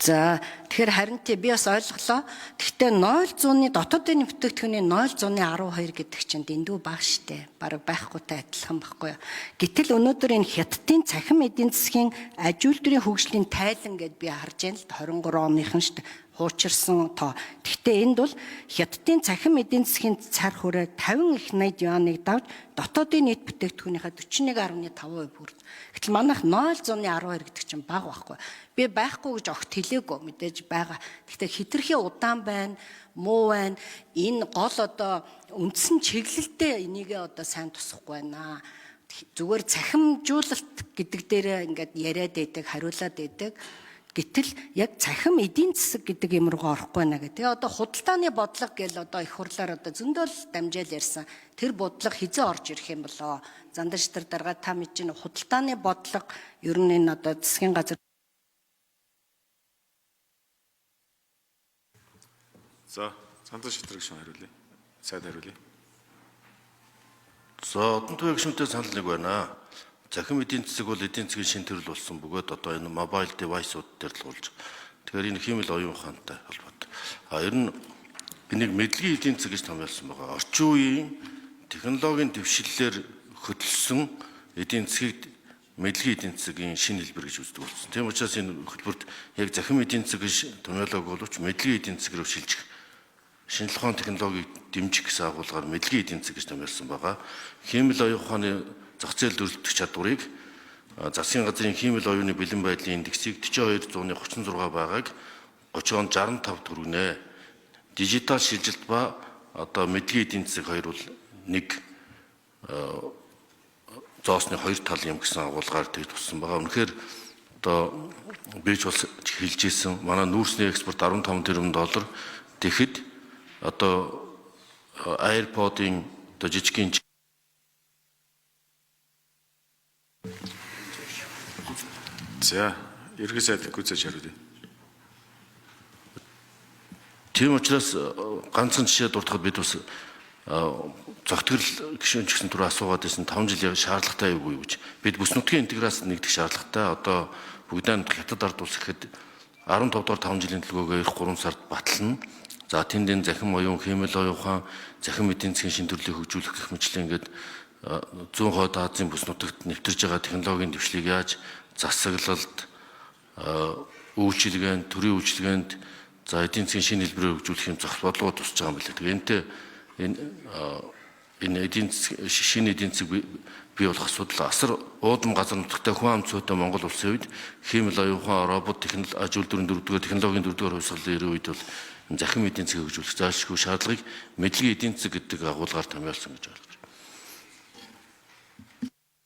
За тэгэхээр харин би бас ойлголоо. Гэхдээ 0.100-ны дотоодын бүтээгдэхүүний 0.12 гэдэг чинь дэндүү бага штэ. Бараг байхгүйтэй адилхан байхгүй юу. Гэтэл өнөөдөр энэ Хятадын цахим эдийн засгийн аж үйлдвэрийн хөгжлийн тайлан гэдээ би харж байна л 23 оныхан штэ. Хуучирсан тоо. Гэхдээ энд бол Хятадын цахим эдийн засгийн цар хүрээ 50 их 80 юаныг давж дотоодын нийт бүтээгдэхүүнийхээ 41.5% хүрд. Гэтэл манайх 0.12 гэдэг чинь бага байхгүй. Би байхгүй гэж огт хэлээгүй мэдээж байгаа. Гэхдээ хитрхи удаан байна, муу байна. Энэ гол одоо үндсэн чиглэлдээ энийгээ одоо сайн тусахгүй байна. Зүгээр цахимжуулалт гэдэг дээрээ ингээд яриад байдаг, хариулаад байдаг. Гэтэл яг цахим эдийн засаг гэдэг юм руу орохгүй байна гэх. Тэгээ одоо худалдааны бодлого гэл одоо их хурлаар одоо зөндөл дамжаал ярьсан. Тэр бодлого хизээ орж ирэх юм болоо. Зандарч тэр дарга та мэдэж худалдааны бодлого ер нь энэ одоо засгийн газар. За, Зандарч гişүн хариулъя. Сайд хариулъя. За, одон төвийн гишүүнтэй санал нэг байна. Цахим эдийн засаг бол эдийн засгийн шин төрөл болсон бөгөөд одоо энэ мобайл девайсууд дээр л болж. Тэгэхээр энэ хэмэл оюун ухаантай холбоотой. Ер нь энийг мэдлэгийн эдийн засаг гэж томьёолсон байгаа. Орчин үеийн технологийн дэвшиллээр хөдөлсөн эдийн засгийг мэдлэгийн эдийн засгийн шинэ хэлбэр гэж үздэг болсон. Тийм учраас энэ хэлбэрт яг захим эдийн засаг гэж томьёолог боловч мэдлэгийн эдийн засаг руу шилжих шинжлэх ухааны технологиг дэмжих гэсэн агуулгаар мэдлэгийн эдийн засаг гэж томьёолсон байгаа. Хэмэл оюун ухааны зах зээл дөрлөлтөх чадварыг засгийн газрын хэмэл оюуны бэлэн байдлын индексийг 42.36 байгааг 30 онд 65 төргнэ. Дижитал шилжилт ба одоо мэдлэгийн эдийн засаг хоёр бол нэг зоосны хоёр тал юм гэсэн агуулгаар тэгж туссан байгаа. Үнэхээр одоо бич улс хэлж ийсэн манай нүүрсний экспорт 15 тэрбум доллар тэгэхэд одоо AirPod-ийн одоо жижигхэн За, ерхий сайд гүйцэж хариулъя. Тийм учраас ганцхан жишээ дуртахад бид бас зохицол гишүүн ч гэсэн түрүү асуугаад байсан 5 жилийн шаардлагатай юу гэж. Бид бүс нутгийн интеграц нэгдэх шаардлагатай. Одоо бүгдээ хятад ард улс гэхэд 15 дугаар 5 жилийн төлгөөгөө 3 сард батлана. За тэнд энэ захим оюун, хэмэл оюун ухаан, захим эдийн засгийн шин төрлийг хөгжүүлэх гэх мэтлэн ингээд зүүн хойд Азийн бүс нутагт нэвтэрж байгаа технологийн дэвшлиг яаж засаглалд, үйлчилгээнд, төрийн үйлчилгээнд за эдийн засгийн шинэ хэлбэрээр хөгжүүлэх юм зохис бодлого тусч байгаа юм байна. Тэгээ энэтэй энэ эдийн засгийн шинэ эдийн засаг бий болох асуудал асар уудам газар нутагтай хүн ам цөөтэй Монгол улсын үед хэмэл оюун ухаан, робот технологи, аж үйлдвэрийн 4-р технологийн 4-р хувьсгалын ирэх үед бол захим эдийн засгийг хөгжүүлэх заашгүй шаардлагыг мэдлэгийн эдийн засаг гэдэг агуулгаар томьёолсон гэж байна.